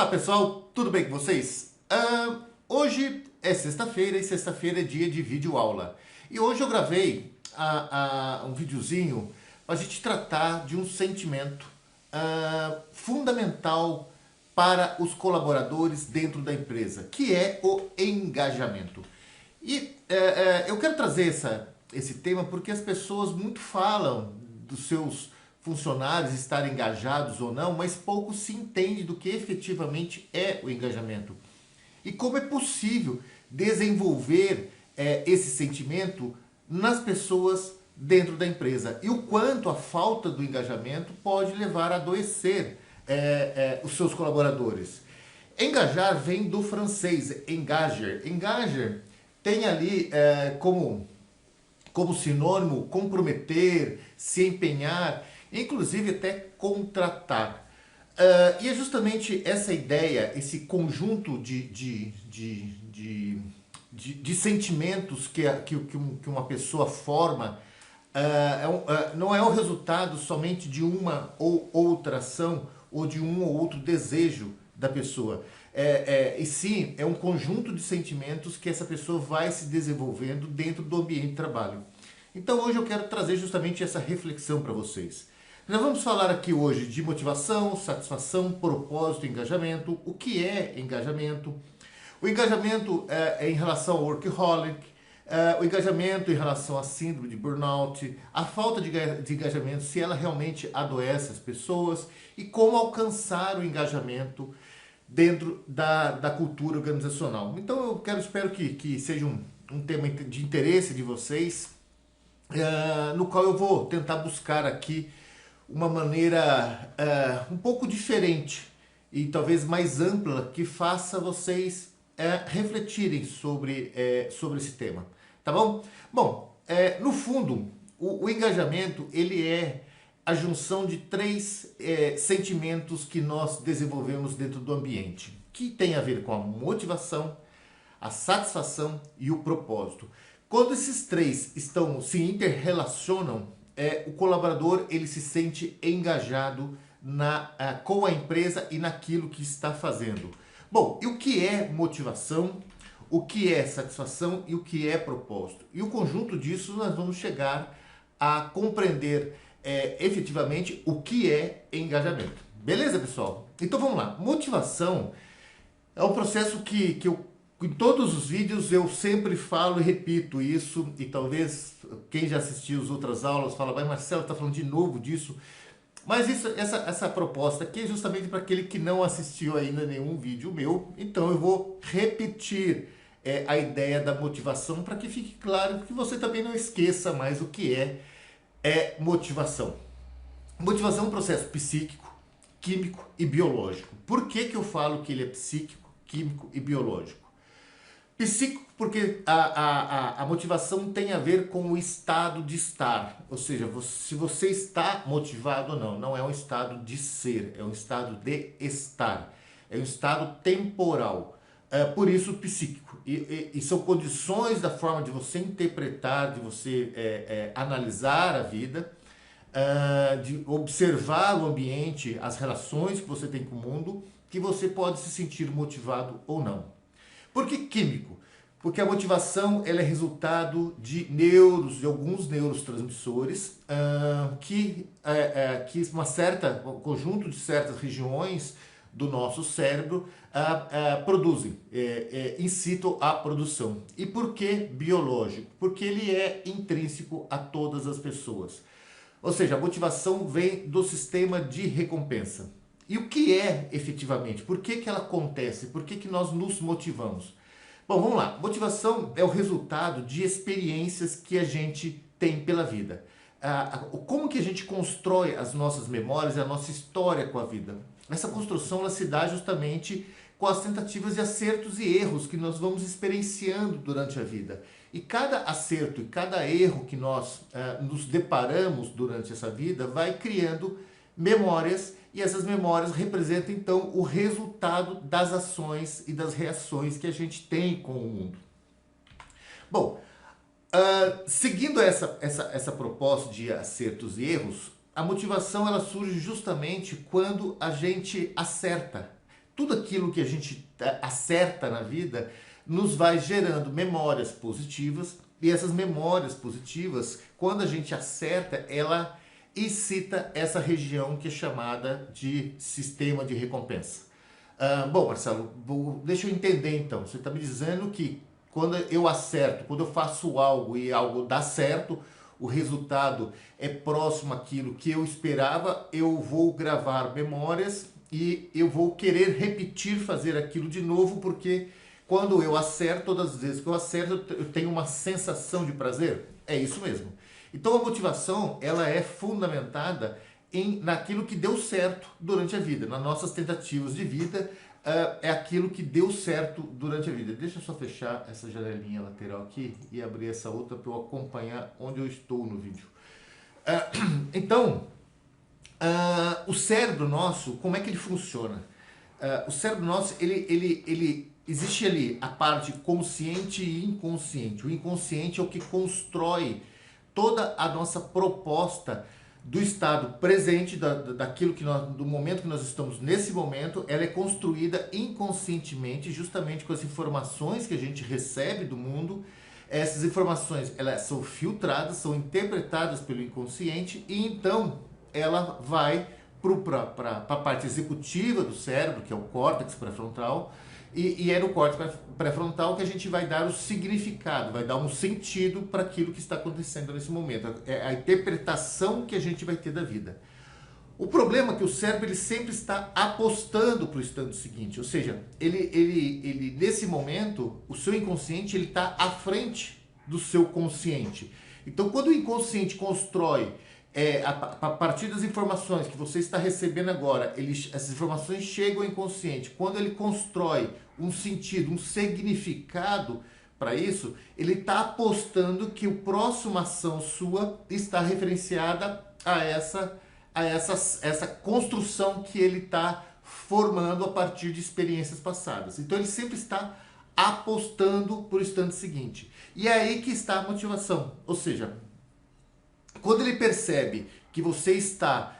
Pessoal, tudo bem com vocês? Hoje é sexta-feira e sexta-feira é dia de vídeo aula. E hoje eu gravei um videozinho para a gente tratar de um sentimento fundamental para os colaboradores dentro da empresa, que é o engajamento. E eu quero trazer esse tema porque as pessoas muito falam dos seus funcionários estarem engajados ou não, mas pouco se entende do que efetivamente é o engajamento. E como é possível desenvolver esse sentimento nas pessoas dentro da empresa. E o quanto a falta do engajamento pode levar a adoecer os seus colaboradores. Engajar vem do francês, engager. Engager tem ali como sinônimo comprometer, se empenhar, inclusive até contratar. E é justamente essa ideia, esse conjunto de sentimentos que uma pessoa forma, não é o resultado somente de uma ou outra ação ou de um ou outro desejo da pessoa. E sim, é um conjunto de sentimentos que essa pessoa vai se desenvolvendo dentro do ambiente de trabalho. Então hoje eu quero trazer justamente essa reflexão para vocês. Nós vamos falar aqui hoje de motivação, satisfação, propósito e engajamento. O que é engajamento? O engajamento é em relação ao workaholic, o engajamento em relação à síndrome de burnout, a falta de engajamento, se ela realmente adoece as pessoas e como alcançar o engajamento dentro da cultura organizacional. Então eu espero que seja um tema de interesse de vocês, no qual eu vou tentar buscar aqui uma maneira um pouco diferente e talvez mais ampla que faça vocês refletirem sobre esse tema, tá bom? Bom, no fundo, o engajamento ele é a junção de três sentimentos que nós desenvolvemos dentro do ambiente, que tem a ver com a motivação, a satisfação e o propósito. Quando esses três se interrelacionam, o colaborador ele se sente engajado com a empresa e naquilo que está fazendo. Bom, e o que é motivação, o que é satisfação e o que é propósito? E o conjunto disso nós vamos chegar a compreender efetivamente o que é engajamento. Beleza, pessoal? Então vamos lá. Motivação é um processo que em todos os vídeos eu sempre falo e repito isso, e talvez quem já assistiu as outras aulas fala, mas Marcelo está falando de novo disso. Mas essa proposta aqui é justamente para aquele que não assistiu ainda nenhum vídeo meu, então eu vou repetir a ideia da motivação para que fique claro que você também não esqueça mais o que é motivação. Motivação é um processo psíquico, químico e biológico. Por que eu falo que ele é psíquico, químico e biológico? Psíquico porque a motivação tem a ver com o estado de estar, ou seja, se você está motivado ou não, não é um estado de ser, é um estado de estar, é um estado temporal, por isso psíquico, e são condições da forma de você interpretar, de você analisar a vida, de observar o ambiente, as relações que você tem com o mundo, que você pode se sentir motivado ou não. Por que químico? Porque a motivação ela é resultado de alguns neurotransmissores que um conjunto de certas regiões do nosso cérebro produzem, incitam a produção. E por que biológico? Porque ele é intrínseco a todas as pessoas. Ou seja, a motivação vem do sistema de recompensa. E o que é efetivamente? Por que ela acontece? Por que nós nos motivamos? Bom, vamos lá. Motivação é o resultado de experiências que a gente tem pela vida. Como que a gente constrói as nossas memórias e a nossa história com a vida? Essa construção ela se dá justamente com as tentativas de acertos e erros que nós vamos experienciando durante a vida. E cada acerto e cada erro que nós nos deparamos durante essa vida vai criando memórias, e essas memórias representam então o resultado das ações e das reações que a gente tem com o mundo. Bom, seguindo essa proposta de acertos e erros, a motivação ela surge justamente quando a gente acerta, tudo aquilo que a gente acerta na vida nos vai gerando memórias positivas, e essas memórias positivas, quando a gente acerta, ela excita essa região que é chamada de sistema de recompensa. Bom, Marcelo, deixa eu entender então. Você está me dizendo que quando eu acerto, quando eu faço algo e algo dá certo, o resultado é próximo àquilo que eu esperava, eu vou gravar memórias e eu vou querer repetir fazer aquilo de novo, porque quando eu acerto, todas as vezes que eu acerto, eu tenho uma sensação de prazer. É isso mesmo. Então a motivação, ela é fundamentada naquilo que deu certo durante a vida, nas nossas tentativas de vida, é aquilo que deu certo durante a vida. Deixa eu só fechar essa janelinha lateral aqui e abrir essa outra para eu acompanhar onde eu estou no vídeo. Então, o cérebro nosso, como é que ele funciona? O cérebro nosso, ele existe ali a parte consciente e inconsciente. O inconsciente é o que constrói toda a nossa proposta do estado presente, daquilo que nós, do momento que nós estamos nesse momento. Ela é construída inconscientemente, justamente com as informações que a gente recebe do mundo. Essas informações, elas são filtradas, são interpretadas pelo inconsciente, e então ela vai para a parte executiva do cérebro, que é o córtex pré-frontal, e é no córtex pré-frontal que a gente vai dar o significado, vai dar um sentido para aquilo que está acontecendo nesse momento. É a interpretação que a gente vai ter da vida. O problema é que o cérebro ele sempre está apostando para o instante seguinte, ou seja, ele nesse momento, o seu inconsciente ele está à frente do seu consciente. Então, quando o inconsciente constrói a partir das informações que você está recebendo agora, essas informações chegam ao inconsciente. Quando ele constrói um sentido, um significado para isso, ele está apostando que a próxima ação sua está referenciada a essa construção que ele está formando a partir de experiências passadas. Então ele sempre está apostando para o instante seguinte. E é aí que está a motivação. Ou seja, quando ele percebe que você está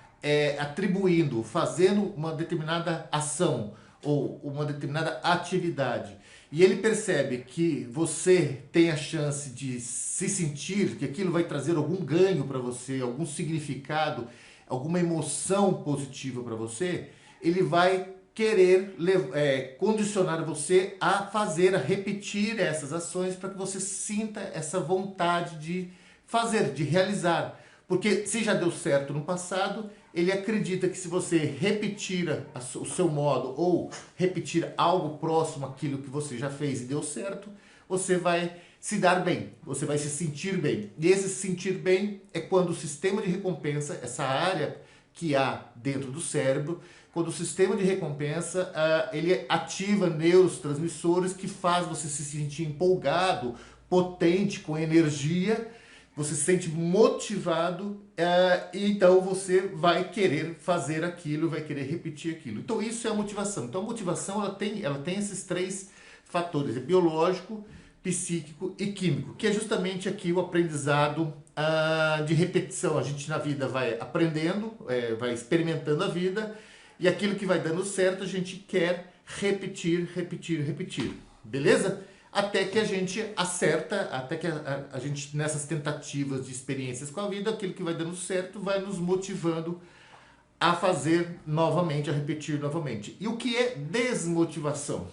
atribuindo, fazendo uma determinada ação ou uma determinada atividade, e ele percebe que você tem a chance de se sentir, que aquilo vai trazer algum ganho para você, algum significado, alguma emoção positiva para você, ele vai querer condicionar você a fazer, a repetir essas ações para que você sinta essa vontade de fazer, de realizar. Porque se já deu certo no passado, ele acredita que se você repetir o seu modo ou repetir algo próximo àquilo que você já fez e deu certo, você vai se dar bem, você vai se sentir bem. E esse se sentir bem é quando o sistema de recompensa, essa área que há dentro do cérebro, quando o sistema de recompensa ele ativa neurotransmissores que faz você se sentir empolgado, potente, com energia. Você se sente motivado e então você vai querer fazer aquilo, vai querer repetir aquilo. Então isso é a motivação. Então a motivação ela tem esses três fatores, é biológico, psíquico e químico, que é justamente aqui o aprendizado de repetição. A gente na vida vai aprendendo, vai experimentando a vida, e aquilo que vai dando certo a gente quer repetir, repetir, repetir. Beleza? Até que a gente acerta, até que a gente, nessas tentativas de experiências com a vida, aquilo que vai dando certo vai nos motivando a fazer novamente, a repetir novamente. E o que é desmotivação?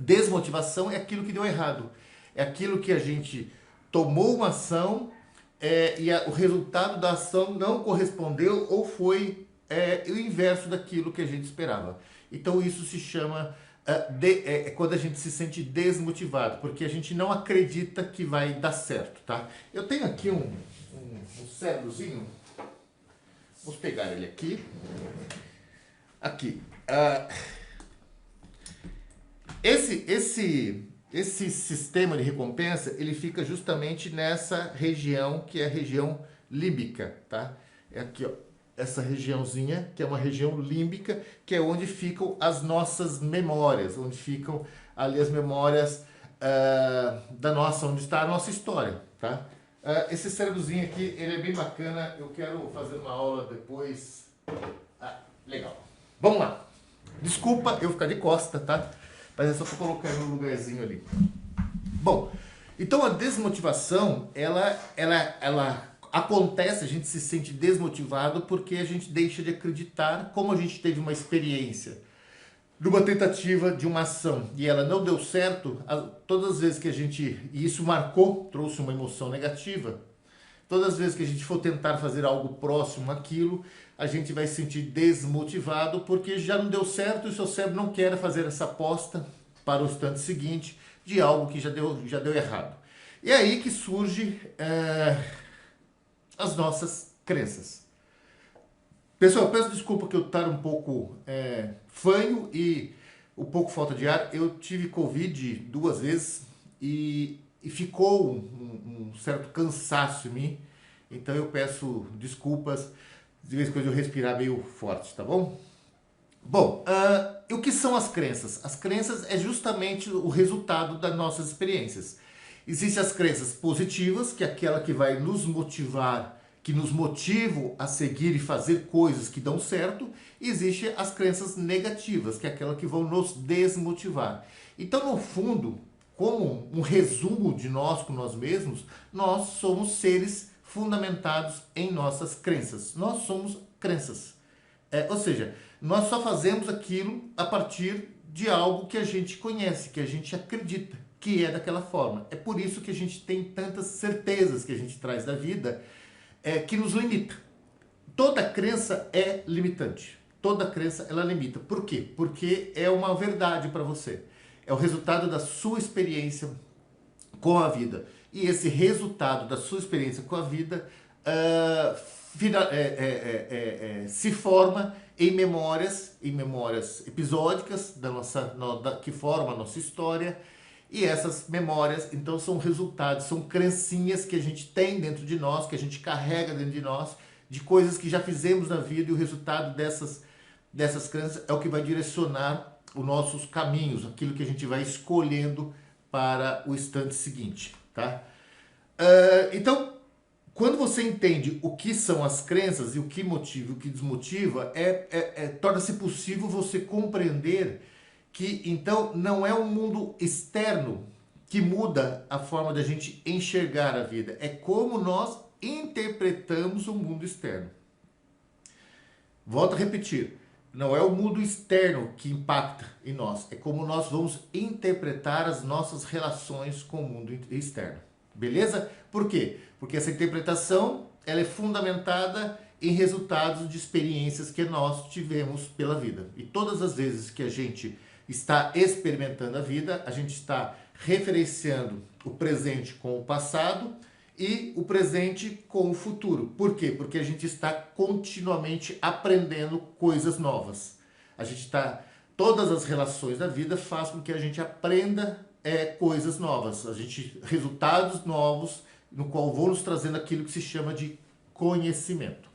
Desmotivação é aquilo que deu errado. É aquilo que a gente tomou uma ação e o resultado da ação não correspondeu ou foi o inverso daquilo que a gente esperava. Então isso se chama... quando a gente se sente desmotivado, porque a gente não acredita que vai dar certo, tá? Eu tenho aqui um cérebrozinho, vamos pegar ele aqui, esse sistema de recompensa, ele fica justamente nessa região que é a região límbica, tá? É aqui, ó. Essa regiãozinha, que é uma região límbica, que é onde ficam as nossas memórias, onde ficam ali as memórias onde está a nossa história, tá? Esse cérebrozinho aqui, ele é bem bacana, eu quero fazer uma aula depois. Legal. Vamos lá. Desculpa eu ficar de costa, tá? Mas é só pra colocar no lugarzinho ali. Bom, então a desmotivação, ela acontece, a gente se sente desmotivado porque a gente deixa de acreditar, como a gente teve uma experiência numa tentativa de uma ação e ela não deu certo, todas as vezes que a gente, e isso marcou, trouxe uma emoção negativa, todas as vezes que a gente for tentar fazer algo próximo àquilo, a gente vai se sentir desmotivado porque já não deu certo e o seu cérebro não quer fazer essa aposta para o instante seguinte de algo que já deu errado. E é aí que surge as nossas crenças. Pessoal, eu peço desculpa que eu estar um pouco fanho e um pouco falta de ar. Eu tive Covid 2 vezes e ficou um certo cansaço em mim. Então eu peço desculpas, de vez em quando eu respirar meio forte, tá bom? Bom, o que são as crenças? As crenças é justamente o resultado das nossas experiências. Existem as crenças positivas, que é aquela que vai nos motivar, que nos motivam a seguir e fazer coisas que dão certo. E existem as crenças negativas, que é aquela que vão nos desmotivar. Então, no fundo, como um resumo de nós com nós mesmos, nós somos seres fundamentados em nossas crenças. Nós somos crenças. Ou seja, nós só fazemos aquilo a partir de algo que a gente conhece, que a gente acredita que é daquela forma. É por isso que a gente tem tantas certezas que a gente traz da vida que nos limita. Toda crença é limitante. Toda crença ela limita. Por quê? Porque é uma verdade para você. É o resultado da sua experiência com a vida. E esse resultado da sua experiência com a vida se forma em memórias episódicas que formam a nossa história. E essas memórias, então, são resultados, são crencinhas que a gente tem dentro de nós, que a gente carrega dentro de nós, de coisas que já fizemos na vida, e o resultado dessas crenças é o que vai direcionar os nossos caminhos, aquilo que a gente vai escolhendo para o instante seguinte, tá? Então, quando você entende o que são as crenças e o que motiva e o que desmotiva, torna-se possível você compreender que, então, não é o mundo externo que muda a forma da gente enxergar a vida. É como nós interpretamos o mundo externo. Volto a repetir. Não é o mundo externo que impacta em nós. É como nós vamos interpretar as nossas relações com o mundo externo. Beleza? Por quê? Porque essa interpretação ela é fundamentada em resultados de experiências que nós tivemos pela vida. E todas as vezes que a gente está experimentando a vida, a gente está referenciando o presente com o passado e o presente com o futuro. Por quê? Porque a gente está continuamente aprendendo coisas novas. Todas as relações da vida fazem com que a gente aprenda coisas novas, resultados novos, no qual vão nos trazendo aquilo que se chama de conhecimento.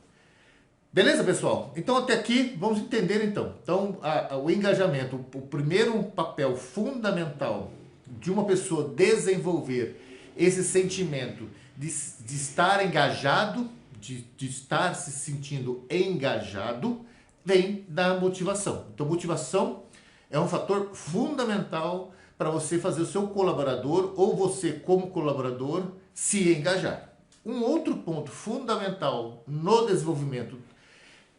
Beleza, pessoal? Então, até aqui, vamos entender então. Então, o engajamento, o primeiro papel fundamental de uma pessoa desenvolver esse sentimento de estar engajado, de estar se sentindo engajado, vem da motivação. Então, motivação é um fator fundamental para você fazer o seu colaborador ou você como colaborador se engajar. Um outro ponto fundamental no desenvolvimento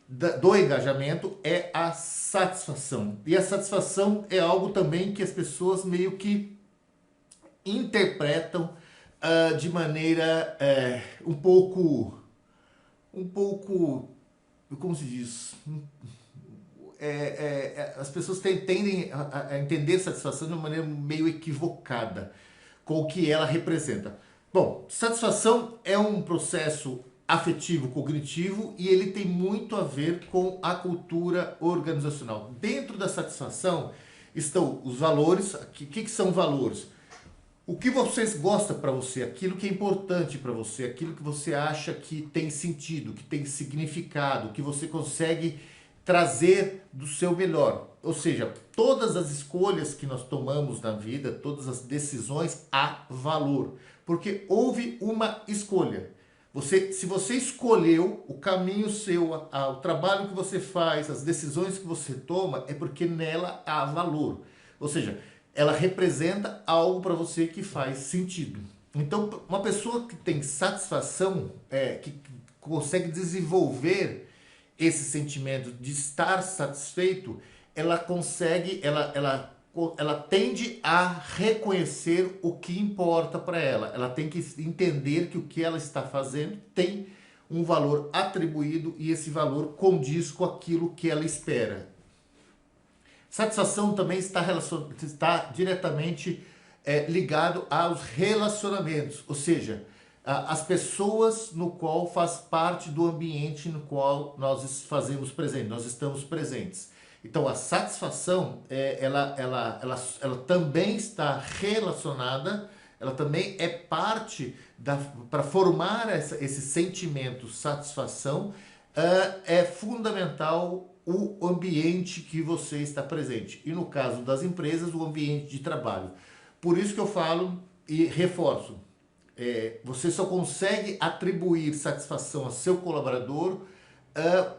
do engajamento é a satisfação. E a satisfação é algo também que as pessoas meio que interpretam de maneira um pouco, como se diz? As pessoas tendem a entender satisfação de uma maneira meio equivocada com o que ela representa. Bom, satisfação é um processo afetivo, cognitivo, e ele tem muito a ver com a cultura organizacional. Dentro da satisfação estão os valores. O que são valores? O que vocês gostam para você, aquilo que é importante para você, aquilo que você acha que tem sentido, que tem significado, que você consegue trazer do seu melhor. Ou seja, todas as escolhas que nós tomamos na vida, todas as decisões, há valor. Porque houve uma escolha. Se você escolheu o caminho seu, o trabalho que você faz, as decisões que você toma, é porque nela há valor. Ou seja, ela representa algo para você que faz sentido. Então, uma pessoa que tem satisfação, que consegue desenvolver esse sentimento de estar satisfeito, ela consegue, ela tende a reconhecer o que importa para ela. Ela tem que entender que o que ela está fazendo tem um valor atribuído e esse valor condiz com aquilo que ela espera. Satisfação também está diretamente ligado aos relacionamentos, ou seja, as pessoas no qual faz parte do ambiente no qual nós fazemos presente, nós estamos presentes. Então a satisfação, ela também está relacionada, ela também é parte para formar esse sentimento satisfação, é fundamental o ambiente que você está presente. E no caso das empresas, o ambiente de trabalho. Por isso que eu falo e reforço, você só consegue atribuir satisfação a seu colaborador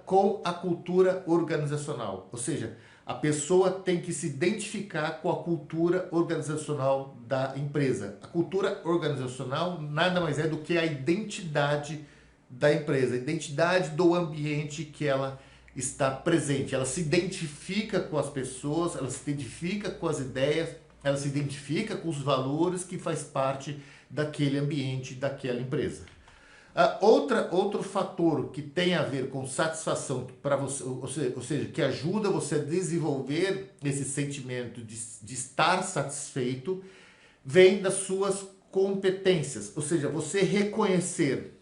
com a cultura organizacional. Ou seja, a pessoa tem que se identificar com a cultura organizacional da empresa. A cultura organizacional nada mais é do que a identidade da empresa, a identidade do ambiente que ela está presente. Ela se identifica com as pessoas, ela se identifica com as ideias, ela se identifica com os valores que faz parte daquele ambiente, daquela empresa. Outro fator que tem a ver com satisfação para você, ou seja, que ajuda você a desenvolver esse sentimento de estar satisfeito, vem das suas competências, ou seja, você reconhecer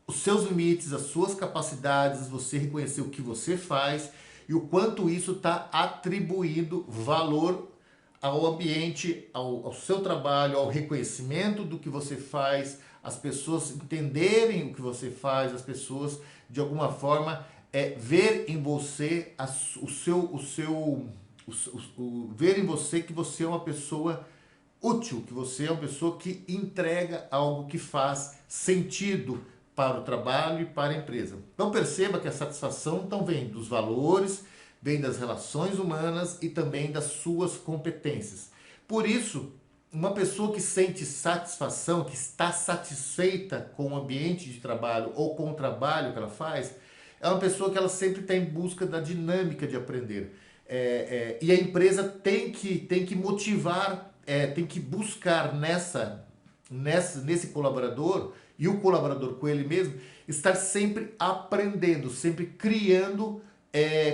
os seus limites, as suas capacidades, você reconhecer o que você faz e o quanto isso está atribuindo valor ao ambiente, ao seu trabalho, ao reconhecimento do que você faz, as pessoas entenderem o que você faz, as pessoas de alguma forma ver em você ver em você que você é uma pessoa útil, que você é uma pessoa que entrega algo que faz sentido para o trabalho e para a empresa. Então perceba que a satisfação então vem dos valores, vem das relações humanas e também das suas competências. Por isso, uma pessoa que sente satisfação, que está satisfeita com o ambiente de trabalho ou com o trabalho que ela faz, é uma pessoa que ela sempre está em busca da dinâmica de aprender. E a empresa tem que motivar, tem que buscar nesse colaborador e o colaborador com ele mesmo, estar sempre aprendendo, sempre criando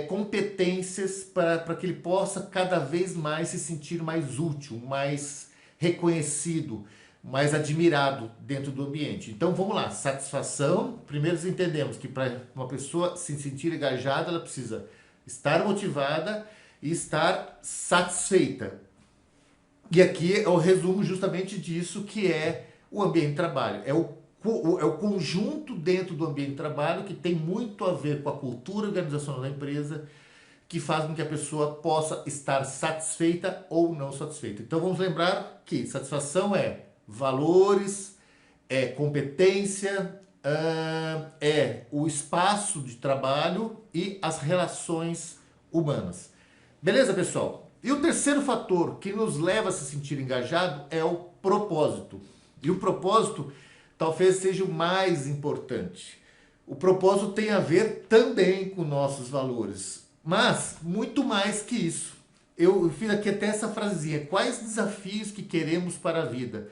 competências para que ele possa cada vez mais se sentir mais útil, mais reconhecido, mais admirado dentro do ambiente. Então vamos lá, satisfação. Primeiro entendemos que para uma pessoa se sentir engajada, ela precisa estar motivada e estar satisfeita. E aqui é o resumo justamente disso que é o ambiente de trabalho. É o conjunto dentro do ambiente de trabalho que tem muito a ver com a cultura organizacional da empresa, que faz com que a pessoa possa estar satisfeita ou não satisfeita. Então vamos lembrar que satisfação é valores, é competência, é o espaço de trabalho e as relações humanas. Beleza, pessoal? E o terceiro fator que nos leva a se sentir engajado é o propósito. E o propósito talvez seja o mais importante. O propósito tem a ver também com nossos valores, mas muito mais que isso. Eu fiz aqui até essa frasezinha: quais desafios que queremos para a vida?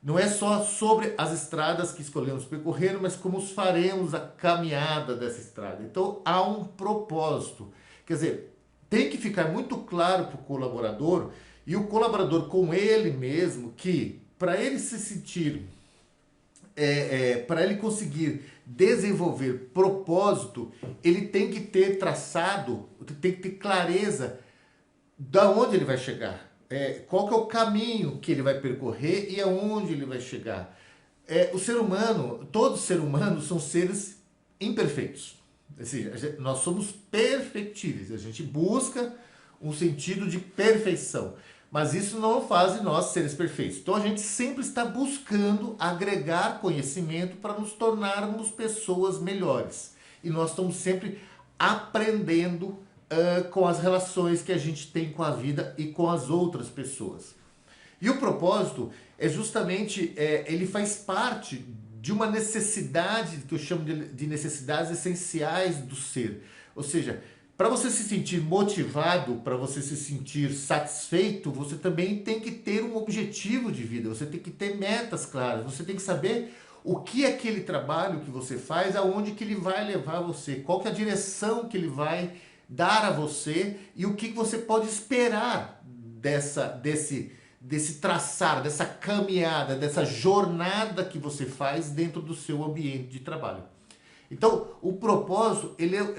Não é só sobre as estradas que escolhemos percorrer, mas como faremos a caminhada dessa estrada. Então há um propósito. Quer dizer, tem que ficar muito claro para o colaborador e o colaborador com ele mesmo que para ele se sentir para ele conseguir desenvolver propósito, ele tem que ter traçado, tem que ter clareza da onde ele vai chegar, qual que é o caminho que ele vai percorrer e aonde ele vai chegar. O ser humano, todos os seres humanos são seres imperfeitos. Ou seja, nós somos perfectíveis, a gente busca um sentido de perfeição. Mas isso não faz de nós seres perfeitos. Então a gente sempre está buscando agregar conhecimento para nos tornarmos pessoas melhores. E nós estamos sempre aprendendo com as relações que a gente tem com a vida e com as outras pessoas. E o propósito é justamente, ele faz parte de uma necessidade, que eu chamo de necessidades essenciais do ser. Ou seja, para você se sentir motivado, para você se sentir satisfeito, você também tem que ter um objetivo de vida, você tem que ter metas claras, você tem que saber o que é aquele trabalho que você faz, aonde que ele vai levar você, qual que é a direção que ele vai dar a você e o que você pode esperar desse traçar, dessa caminhada, dessa jornada que você faz dentro do seu ambiente de trabalho. Então, o propósito,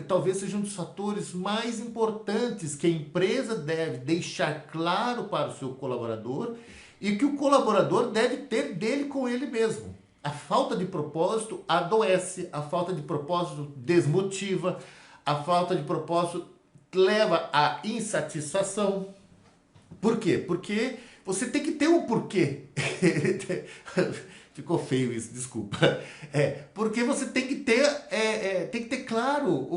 talvez seja um dos fatores mais importantes que a empresa deve deixar claro para o seu colaborador e que o colaborador deve ter dele com ele mesmo. A falta de propósito adoece, a falta de propósito desmotiva, a falta de propósito leva à insatisfação. Por quê? Porque você tem que ter um porquê. Ficou feio isso, desculpa. Porque você tem que ter claro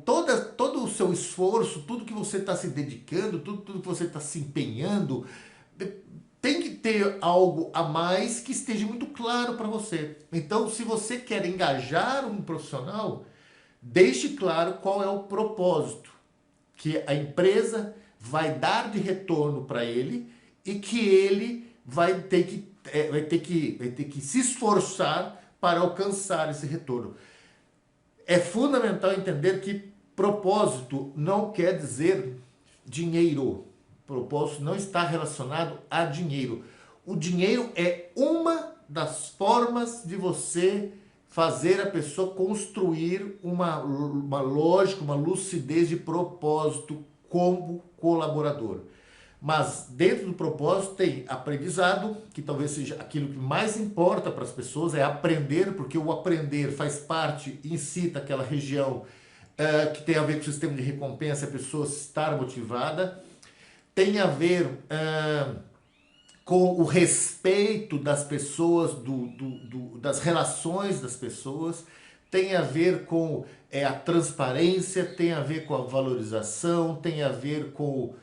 todo o seu esforço, tudo que você está se dedicando, tudo que você está se empenhando. Tem que ter algo a mais que esteja muito claro para você. Então, se você quer engajar um profissional, deixe claro qual é o propósito que a empresa vai dar de retorno para ele e que ele vai ter que se esforçar para alcançar esse retorno. É fundamental entender que propósito não quer dizer dinheiro. Propósito não está relacionado a dinheiro. O dinheiro é uma das formas de você fazer a pessoa construir uma lógica, uma lucidez de propósito como colaborador. Mas dentro do propósito tem aprendizado, que talvez seja aquilo que mais importa para as pessoas, é aprender, porque o aprender faz parte, incita aquela região que tem a ver com o sistema de recompensa, a pessoa estar motivada. Tem a ver com o respeito das pessoas, das relações das pessoas, tem a ver com a transparência, tem a ver com a valorização, tem a ver com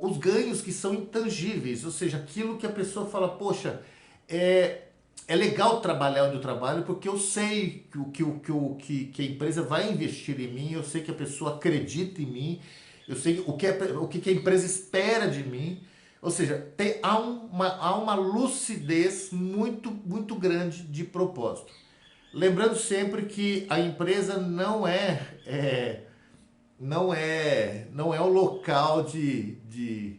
os ganhos que são intangíveis, ou seja, aquilo que a pessoa fala, poxa, é legal trabalhar onde eu trabalho porque eu sei que a empresa vai investir em mim, eu sei que a pessoa acredita em mim, eu sei o que a empresa espera de mim. Ou seja, há uma lucidez muito, muito grande de propósito. Lembrando sempre que a empresa não é um local de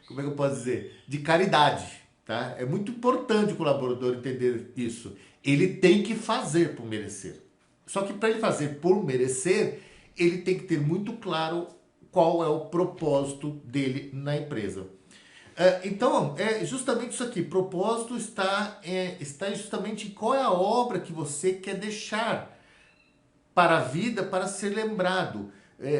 como é que eu posso dizer? De caridade. Tá? É muito importante o colaborador entender isso. Ele tem que fazer por merecer. Só que para ele fazer por merecer, ele tem que ter muito claro qual é o propósito dele na empresa. Então, é justamente isso aqui. Propósito está justamente em qual é a obra que você quer deixar para a vida, para ser lembrado.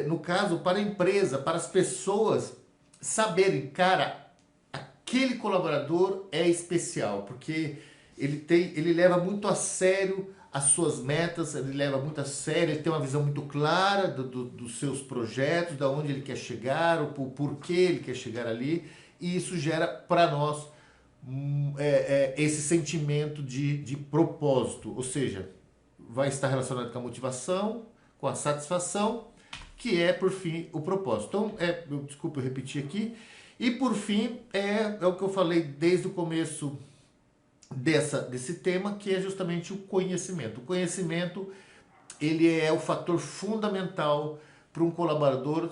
No caso, para a empresa, para as pessoas saberem, cara, aquele colaborador é especial, porque ele leva muito a sério as suas metas, ele leva muito a sério, ele tem uma visão muito clara dos seus projetos, de onde ele quer chegar, o porquê ele quer chegar ali, e isso gera para nós esse sentimento de propósito, ou seja, vai estar relacionado com a motivação, com a satisfação, que é, por fim, o propósito. Então, desculpa eu repetir aqui, e por fim, é o que eu falei desde o começo desse tema, que é justamente o conhecimento. O conhecimento, ele é o fator fundamental para um colaborador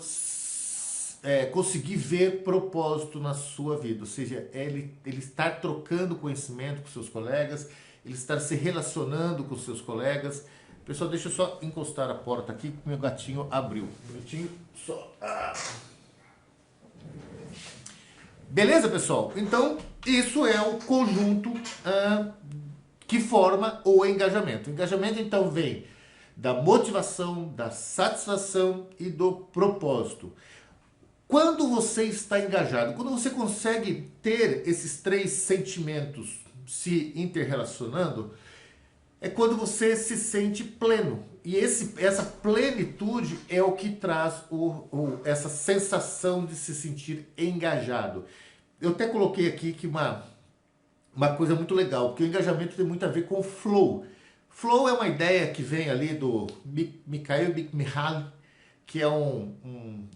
conseguir ver propósito na sua vida, ou seja, ele estar trocando conhecimento com seus colegas, ele estar se relacionando com seus colegas. Pessoal, deixa eu só encostar a porta aqui, que meu gatinho abriu. Um minutinho só. Beleza, pessoal? Então, isso é o conjunto que forma o engajamento. O engajamento, então, vem da motivação, da satisfação e do propósito. Quando você está engajado, quando você consegue ter esses três sentimentos se interrelacionando, é quando você se sente pleno. E essa plenitude é o que traz essa sensação de se sentir engajado. Eu até coloquei aqui que uma coisa muito legal, porque o engajamento tem muito a ver com flow. Flow é uma ideia que vem ali do Mikhail Csikszentmihalyi, que é um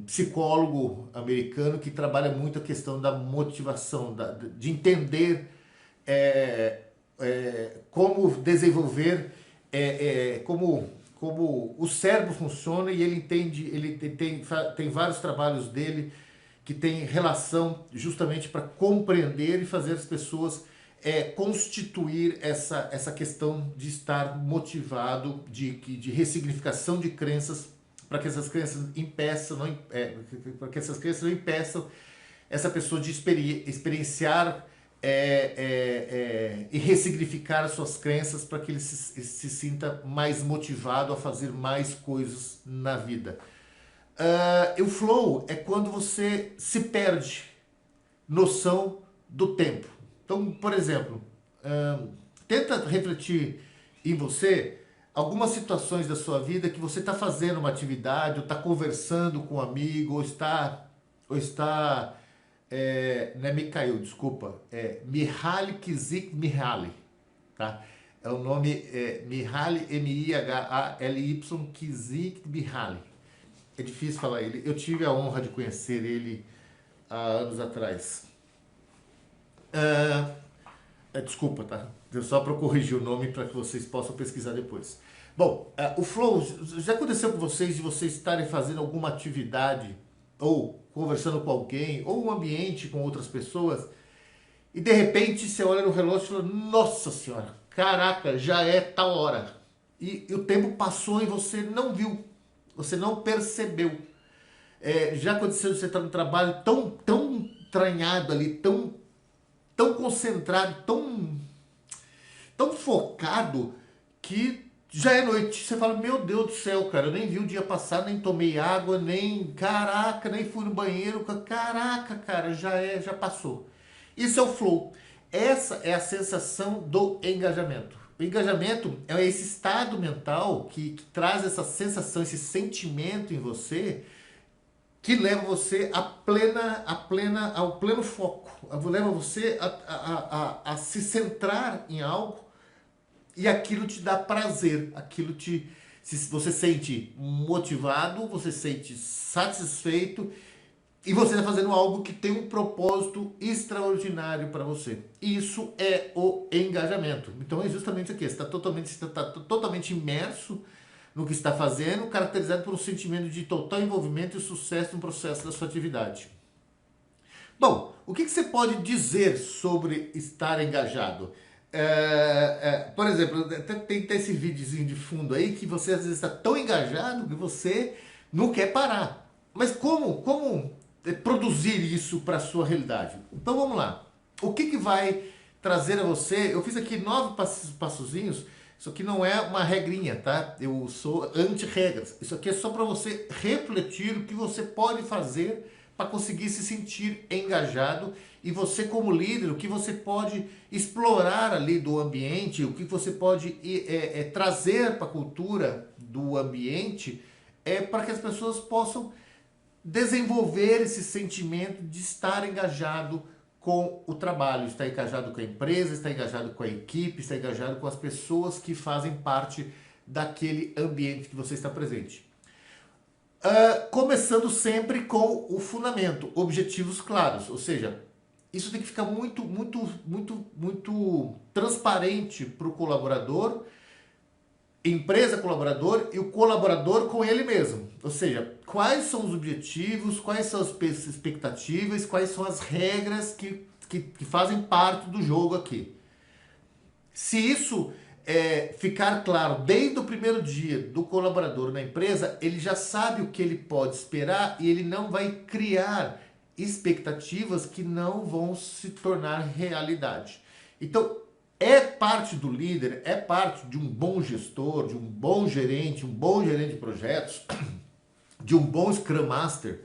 psicólogo americano que trabalha muito a questão da motivação, de entender como desenvolver, como o cérebro funciona, e ele entende, tem vários trabalhos dele que tem relação justamente para compreender e fazer as pessoas constituir essa questão de estar motivado, de ressignificação de crenças, para que essas crenças não impeçam essa pessoa de experienciar e ressignificar as suas crenças, para que ele se sinta mais motivado a fazer mais coisas na vida. O flow é quando você se perde noção do tempo. Então, por exemplo, tenta refletir em você algumas situações da sua vida que você está fazendo uma atividade, ou está conversando com um amigo, ou está não é Mikhail, desculpa, Mihaly Csikszentmihalyi, tá? É o nome Mihaly, Mihaly Csikszentmihalyi. É difícil falar ele. Eu tive a honra de conhecer ele há anos atrás. Desculpa, tá? Só para corrigir o nome para que vocês possam pesquisar depois. Bom, o flow, já aconteceu com vocês de vocês estarem fazendo alguma atividade, ou conversando com alguém, ou um ambiente com outras pessoas, e de repente você olha no relógio e fala: nossa senhora, caraca, já é tal hora. E o tempo passou e você não viu, você não percebeu. Já aconteceu de você estar no trabalho tão entranhado ali, tão concentrado, tão focado, que já é noite. Você fala: meu Deus do céu, cara, eu nem vi o dia passar, nem tomei água, nem fui no banheiro. Caraca, cara, já passou. Isso é o flow. Essa é a sensação do engajamento. O engajamento é esse estado mental que traz essa sensação, esse sentimento em você, que leva você ao pleno foco, leva você a se centrar em algo, e aquilo te dá prazer, você sente motivado, você sente satisfeito, e você está fazendo algo que tem um propósito extraordinário para você. Isso é o engajamento. Então é justamente aqui, você está totalmente imerso no que está fazendo, caracterizado por um sentimento de total envolvimento e sucesso no processo da sua atividade. Bom, o que você pode dizer sobre estar engajado? Por exemplo, tem esse videozinho de fundo aí que você às vezes está tão engajado que você não quer parar. Mas como produzir isso para a sua realidade? Então vamos lá. O que vai trazer a você? Eu fiz aqui 9 passozinhos. Isso aqui não é uma regrinha, tá? Eu sou anti-regras. Isso aqui é só para você refletir o que você pode fazer para conseguir se sentir engajado, e você como líder, o que você pode explorar ali do ambiente, o que você pode trazer para a cultura do ambiente, para que as pessoas possam desenvolver esse sentimento de estar engajado com o trabalho, está engajado com a empresa, está engajado com a equipe, está engajado com as pessoas que fazem parte daquele ambiente que você está presente. Começando sempre com o fundamento, objetivos claros, ou seja, isso tem que ficar muito transparente para o colaborador, empresa colaborador, e o colaborador com ele mesmo. Ou seja, quais são os objetivos, quais são as expectativas, quais são as regras que fazem parte do jogo aqui. Se isso ficar claro desde o primeiro dia do colaborador na empresa, ele já sabe o que ele pode esperar, e ele não vai criar expectativas que não vão se tornar realidade. Então, é parte do líder, é parte de um bom gestor, de um bom gerente de projetos, de um bom Scrum Master,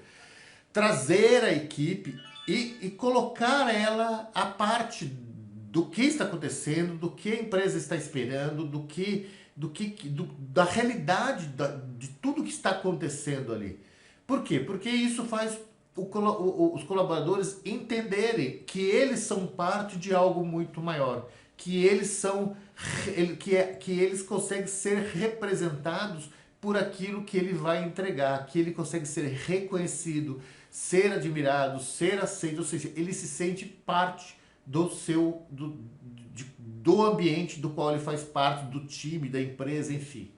trazer a equipe e colocar ela a parte do que está acontecendo, do que a empresa está esperando, da realidade de tudo que está acontecendo ali. Por quê? Porque isso faz os colaboradores entenderem que eles são parte de algo muito maior, que eles são que eles conseguem ser representados por aquilo que ele vai entregar, que ele consegue ser reconhecido, ser admirado, ser aceito, ou seja, ele se sente parte do ambiente do qual ele faz parte, do time, da empresa, enfim.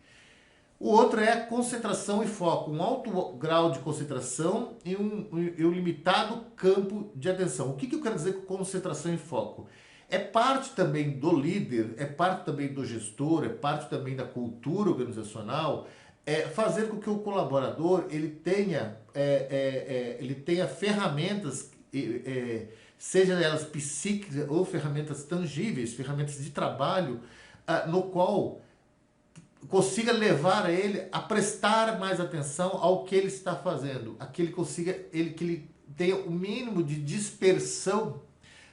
O outro é a concentração e foco, um alto grau de concentração e um limitado campo de atenção. O que eu quero dizer com concentração e foco? É parte também do líder, é parte também do gestor, é parte também da cultura organizacional, fazer com que o colaborador ele tenha ferramentas, seja elas psíquicas ou ferramentas tangíveis, ferramentas de trabalho, no qual consiga levar ele a prestar mais atenção ao que ele está fazendo, que ele tenha o mínimo de dispersão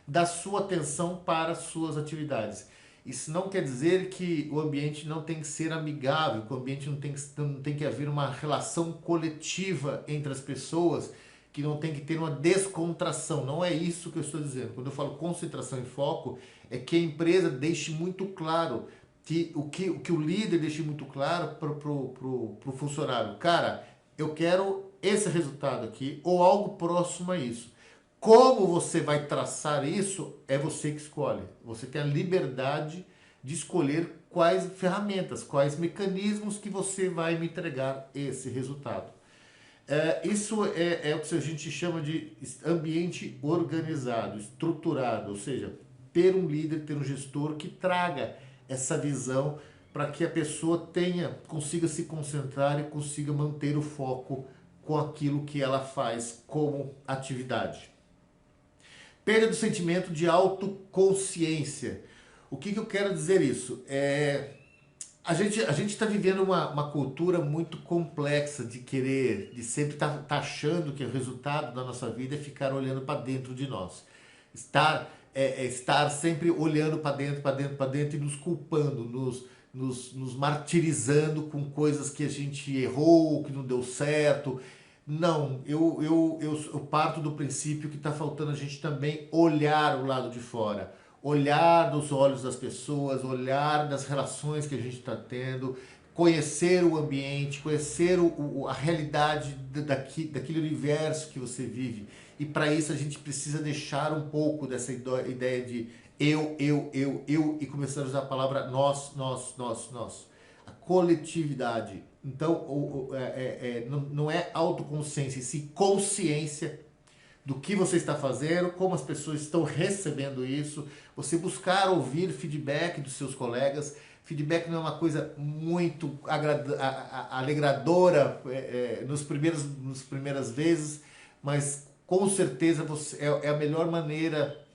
da sua atenção para as suas atividades. Isso não quer dizer que o ambiente não tem que ser amigável, que o ambiente não tem que haver uma relação coletiva entre as pessoas, que não tem que ter uma descontração. Não é isso que eu estou dizendo. Quando eu falo concentração e foco, é que a empresa deixe muito claro que o líder deixe muito claro para o funcionário. Cara, eu quero esse resultado aqui ou algo próximo a isso. Como você vai traçar isso, é você que escolhe. Você tem a liberdade de escolher quais ferramentas, quais mecanismos que você vai me entregar esse resultado. Isso é o que a gente chama de ambiente organizado, estruturado, ou seja, ter um líder, ter um gestor que traga essa visão para que a pessoa consiga se concentrar e consiga manter o foco com aquilo que ela faz como atividade. Perda do sentimento de autoconsciência. O que eu quero dizer isso? A gente está vivendo uma cultura muito complexa de sempre estar achando que o resultado da nossa vida é ficar olhando para dentro de nós. Estar sempre olhando para dentro e nos culpando, nos martirizando com coisas que a gente errou, que não deu certo. Não, eu parto do princípio que está faltando a gente também olhar o lado de fora, olhar nos olhos das pessoas, olhar das relações que a gente está tendo, conhecer o ambiente, conhecer a realidade daquele universo que você vive. E para isso a gente precisa deixar um pouco dessa ideia de eu e começar a usar a palavra nós. A coletividade. Então, não é autoconsciência, e sim consciência do que você está fazendo, como as pessoas estão recebendo isso, você buscar ouvir feedback dos seus colegas. Feedback não é uma coisa muito alegradora nas primeiras vezes, mas com certeza é a melhor maneira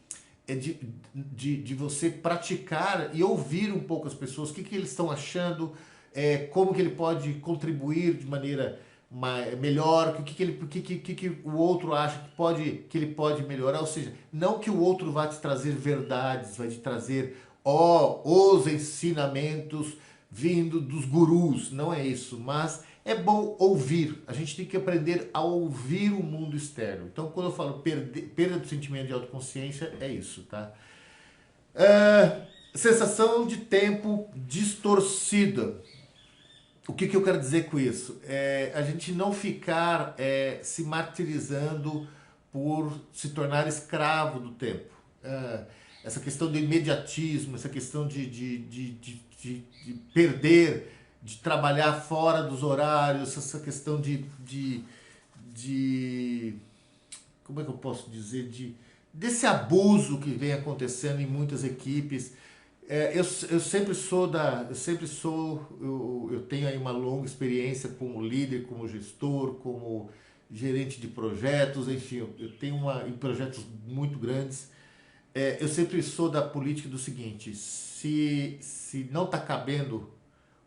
de você praticar e ouvir um pouco as pessoas, o que eles estão achando, como que ele pode contribuir de maneira melhor, o que o outro acha que ele pode melhorar, ou seja, não que o outro vá te trazer verdades, vai te trazer os ensinamentos vindo dos gurus, não é isso, mas é bom ouvir, a gente tem que aprender a ouvir o mundo externo. Então quando eu falo perda do sentimento de autoconsciência, é isso, tá? Sensação de tempo distorcida. O que eu quero dizer com isso? A gente não ficar se martirizando por se tornar escravo do tempo. Essa questão do imediatismo, essa questão de perder, de trabalhar fora dos horários, essa questão como é que eu posso dizer? Desse abuso que vem acontecendo em muitas equipes. Eu tenho aí uma longa experiência como líder, como gestor, como gerente de projetos, enfim, eu tenho em projetos muito grandes. Eu sempre sou da política do seguinte: se não está cabendo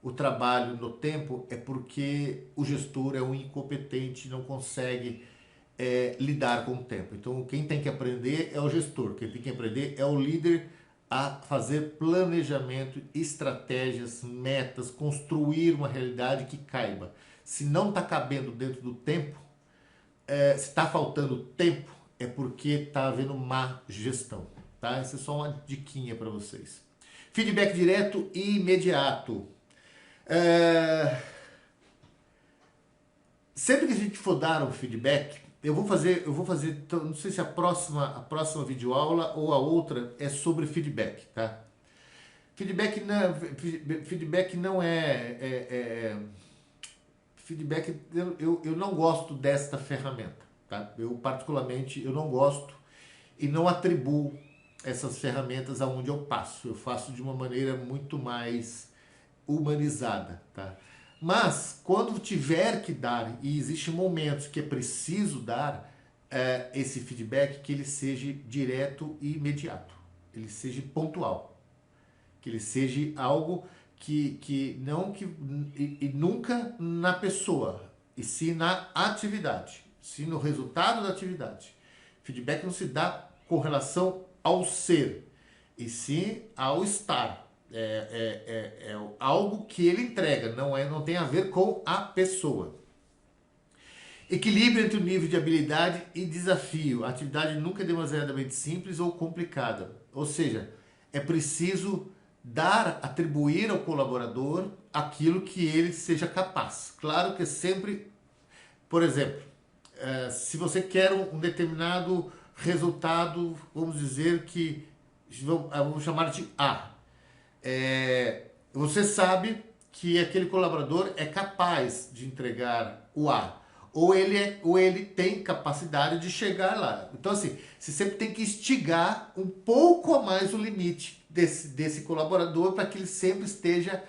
o trabalho no tempo, é porque o gestor é um incompetente, não consegue lidar com o tempo. Então, quem tem que aprender é o gestor, quem tem que aprender é o líder a fazer planejamento, estratégias, metas, construir uma realidade que caiba. Se não está cabendo dentro do tempo, se está faltando tempo, é porque está havendo má gestão. Tá? Essa é só uma diquinha para vocês. Feedback direto e imediato. Sempre que a gente for dar um feedback, eu vou fazer, não sei se a próxima videoaula ou a outra é sobre feedback, tá? Feedback não feedback, eu não gosto desta ferramenta, tá? Eu particularmente, eu não gosto e não atribuo essas ferramentas aonde eu passo. Eu faço de uma maneira muito mais humanizada, tá? Mas quando tiver que dar, e existem momentos que é preciso dar esse feedback, que ele seja direto e imediato, ele seja pontual, que ele seja algo que não que e nunca na pessoa, e sim na atividade, sim no resultado da atividade. Feedback não se dá com relação ao ser, e sim ao estar. É algo que ele entrega, não tem a ver com a pessoa. Equilíbrio entre o nível de habilidade e desafio. A atividade nunca é demasiadamente simples ou complicada. Ou seja, é preciso atribuir ao colaborador aquilo que ele seja capaz. Claro que sempre, por exemplo, se você quer um determinado resultado, vamos dizer que, vamos chamar de A. Você sabe que aquele colaborador é capaz de entregar o A, ou ele tem capacidade de chegar lá. Então, assim, você sempre tem que instigar um pouco a mais o limite desse colaborador para que ele sempre esteja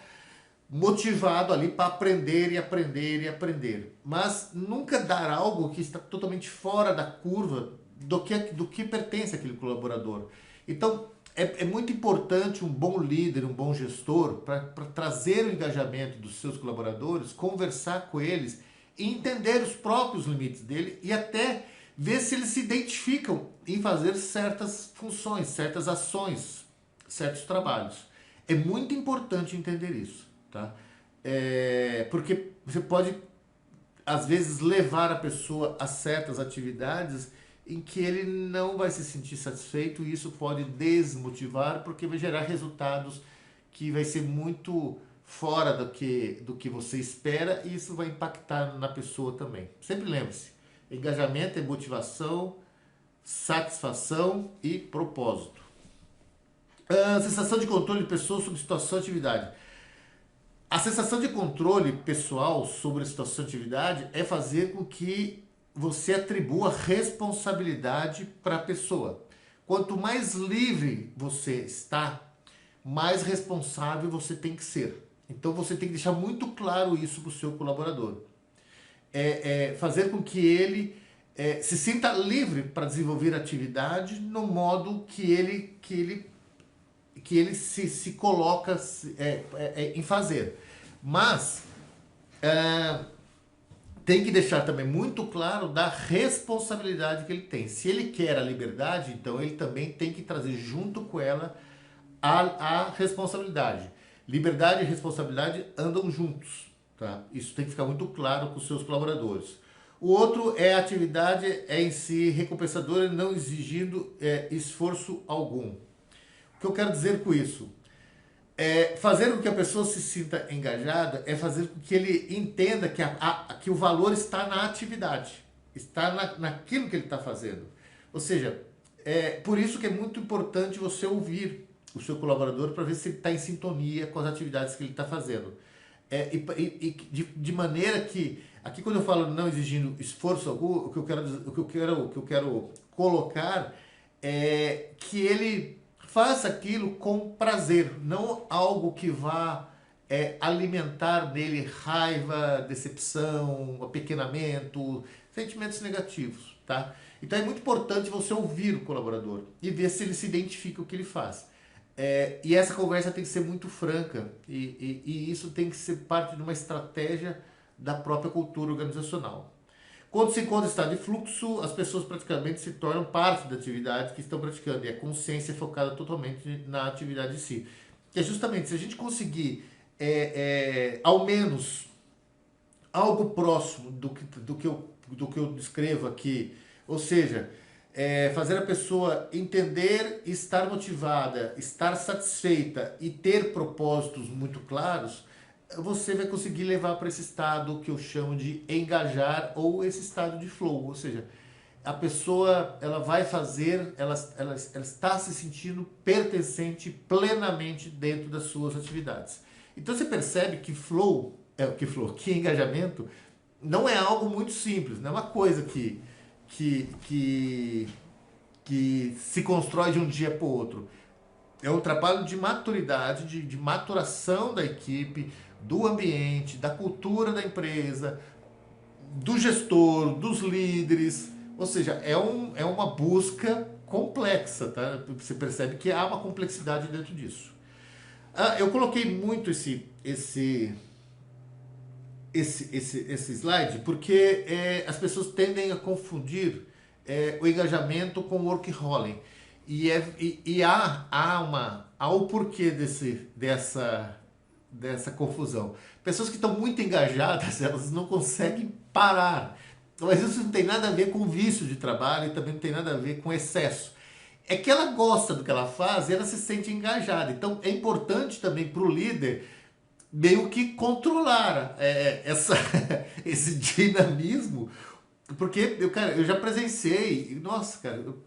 motivado ali para aprender e aprender e aprender. Mas nunca dar algo que está totalmente fora da curva do que pertence àquele colaborador. Então, é muito importante um bom líder, um bom gestor, para trazer o engajamento dos seus colaboradores, conversar com eles e entender os próprios limites dele e até ver se eles se identificam em fazer certas funções, certas ações, certos trabalhos. É muito importante entender isso, tá? Porque você pode, às vezes, levar a pessoa a certas atividades em que ele não vai se sentir satisfeito e isso pode desmotivar porque vai gerar resultados que vai ser muito fora do que você espera e isso vai impactar na pessoa também. Sempre lembre-se, engajamento é motivação, satisfação e propósito. A sensação de controle de pessoas sobre situação e atividade. A sensação de controle pessoal sobre a situação e atividade é fazer com que você atribua responsabilidade para a pessoa. Quanto mais livre você está, mais responsável você tem que ser. Então você tem que deixar muito claro isso para o seu colaborador. Fazer com que ele se sinta livre para desenvolver a atividade no modo que ele se coloca em fazer. Mas tem que deixar também muito claro da responsabilidade que ele tem. Se ele quer a liberdade, então ele também tem que trazer junto com ela a responsabilidade. Liberdade e responsabilidade andam juntos, tá? Isso tem que ficar muito claro com os seus colaboradores. O outro é a atividade em si recompensadora, não exigindo esforço algum. O que eu quero dizer com isso? Fazer com que a pessoa se sinta engajada é fazer com que ele entenda que o valor está na atividade, está naquilo que ele está fazendo. Ou seja, por isso que é muito importante você ouvir o seu colaborador para ver se ele está em sintonia com as atividades que ele está fazendo. De maneira que, aqui quando eu falo não exigindo esforço algum, o que eu quero colocar é que ele faça aquilo com prazer, não algo que vá alimentar nele raiva, decepção, apequenamento, sentimentos negativos, tá? Então é muito importante você ouvir o colaborador e ver se ele se identifica com o que ele faz. E essa conversa tem que ser muito franca e isso tem que ser parte de uma estratégia da própria cultura organizacional. Quando se encontra em estado de fluxo, as pessoas praticamente se tornam parte da atividade que estão praticando, e a consciência é focada totalmente na atividade em si. Que é justamente, se a gente conseguir, ao menos, algo próximo do que eu descrevo aqui, ou seja, fazer a pessoa entender, estar motivada, estar satisfeita e ter propósitos muito claros, você vai conseguir levar para esse estado que eu chamo de engajar, ou esse estado de flow, ou seja, a pessoa ela vai fazer, ela está se sentindo pertencente plenamente dentro das suas atividades. Então você percebe que que engajamento não é algo muito simples, não é uma coisa que, que, que se constrói de um dia para o outro. É um trabalho de maturidade, de maturação da equipe, do ambiente, da cultura da empresa, do gestor, dos líderes. Ou seja, é uma busca complexa, tá? Você percebe que há uma complexidade dentro disso. Eu coloquei muito esse slide porque as pessoas tendem a confundir o engajamento com o workaholic. Há o porquê dessa confusão. Pessoas que estão muito engajadas, elas não conseguem parar. Mas isso não tem nada a ver com vício de trabalho e também não tem nada a ver com excesso. É que ela gosta do que ela faz e ela se sente engajada. Então é importante também para o líder meio que controlar esse dinamismo, porque eu já presenciei, nossa, cara, eu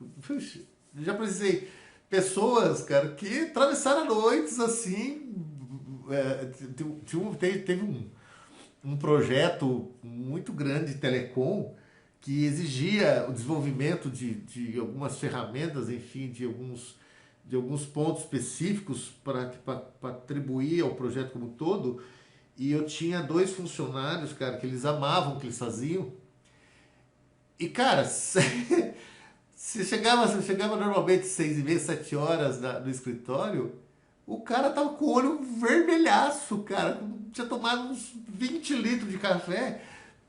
já presenciei pessoas, cara, que atravessaram noites assim. Teve um projeto muito grande de telecom que exigia o desenvolvimento de algumas ferramentas, enfim, de alguns pontos específicos para atribuir ao projeto como um todo. E eu tinha dois funcionários, cara, que eles amavam o que eles faziam. E, cara, você chegava normalmente 6h30, 7 horas no escritório, o cara tava com o olho vermelhaço, cara. Tinha tomado uns 20 litros de café.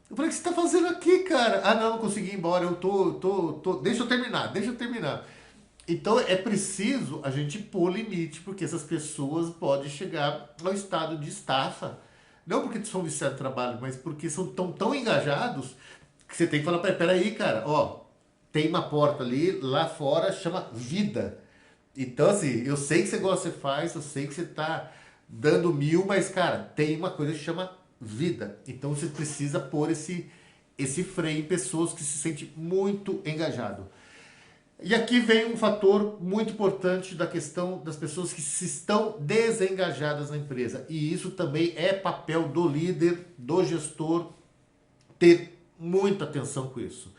Eu falei, o que você tá fazendo aqui, cara? Ah, não consegui ir embora, deixa eu terminar. Então é preciso a gente pôr limite, porque essas pessoas podem chegar ao estado de estafa. Não porque são viciados de trabalho, mas porque são tão engajados que você tem que falar, peraí, cara, ó, tem uma porta ali, lá fora, chama vida. Então, assim, eu sei que você gosta, você faz, eu sei que você tá dando mil, mas, cara, tem uma coisa que chama vida. Então você precisa pôr esse freio em pessoas que se sentem muito engajado. E aqui vem um fator muito importante da questão das pessoas que se estão desengajadas na empresa. E isso também é papel do líder, do gestor, ter muita atenção com isso.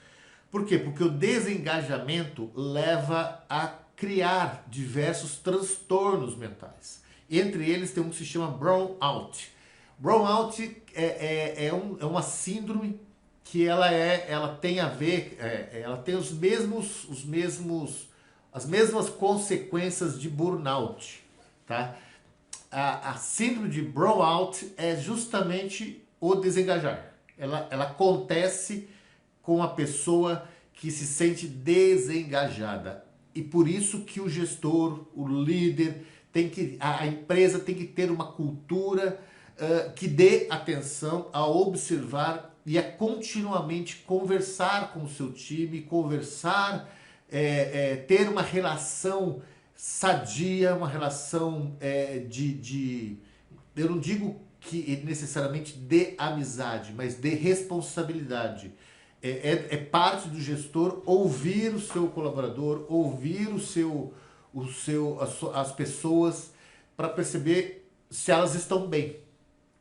Por quê? Porque o desengajamento leva a criar diversos transtornos mentais. Entre eles tem um que se chama burnout. Burnout é uma síndrome que ela tem a ver, ela tem as mesmas consequências de burnout, tá? A síndrome de burnout é justamente o desengajar. Ela acontece com a pessoa que se sente desengajada. E por isso que o gestor, o líder, a empresa tem que ter uma cultura que dê atenção a observar e a continuamente conversar com o seu time, ter uma relação sadia, uma relação eu não digo que necessariamente de amizade, mas de responsabilidade. É parte do gestor ouvir o seu colaborador, ouvir as pessoas para perceber se elas estão bem.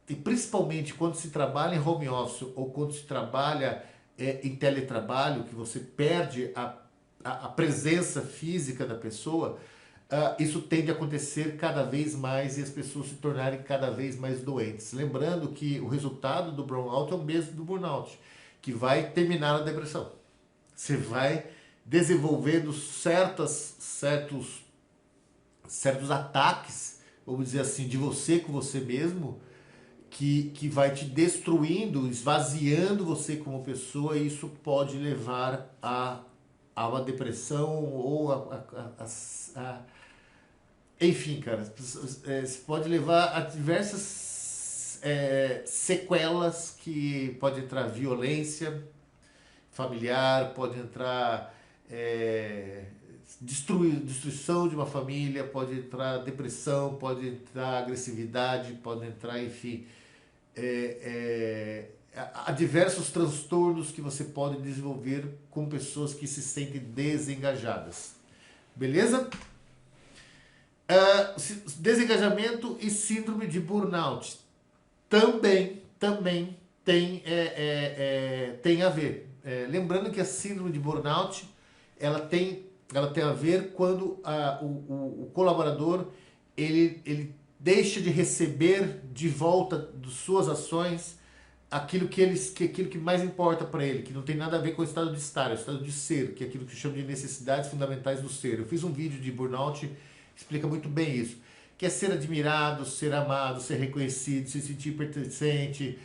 E principalmente quando se trabalha em home office ou quando se trabalha em teletrabalho, que você perde a presença física da pessoa, isso tende a acontecer cada vez mais e as pessoas se tornarem cada vez mais doentes. Lembrando que o resultado do burnout é o mesmo do burnout, que vai terminar na depressão. Você vai desenvolvendo certos ataques, vamos dizer assim, de você com você mesmo, que vai te destruindo, esvaziando você como pessoa, e isso pode levar a uma depressão ou enfim, cara, isso pode levar a diversas sequelas, que pode entrar violência familiar, pode entrar destruição de uma família, pode entrar depressão, pode entrar agressividade, pode entrar, enfim, há diversos transtornos que você pode desenvolver com pessoas que se sentem desengajadas. Beleza? Desengajamento e síndrome de burnout também tem a ver. Lembrando que a síndrome de burnout ela tem a ver quando o colaborador ele deixa de receber de volta das suas ações aquilo que mais importa para ele, que não tem nada a ver com o estado de estar, é o estado de ser, que é aquilo que chama de necessidades fundamentais do ser. Eu fiz um vídeo de burnout que explica muito bem isso, que é ser admirado, ser amado, ser reconhecido, se sentir pertencente,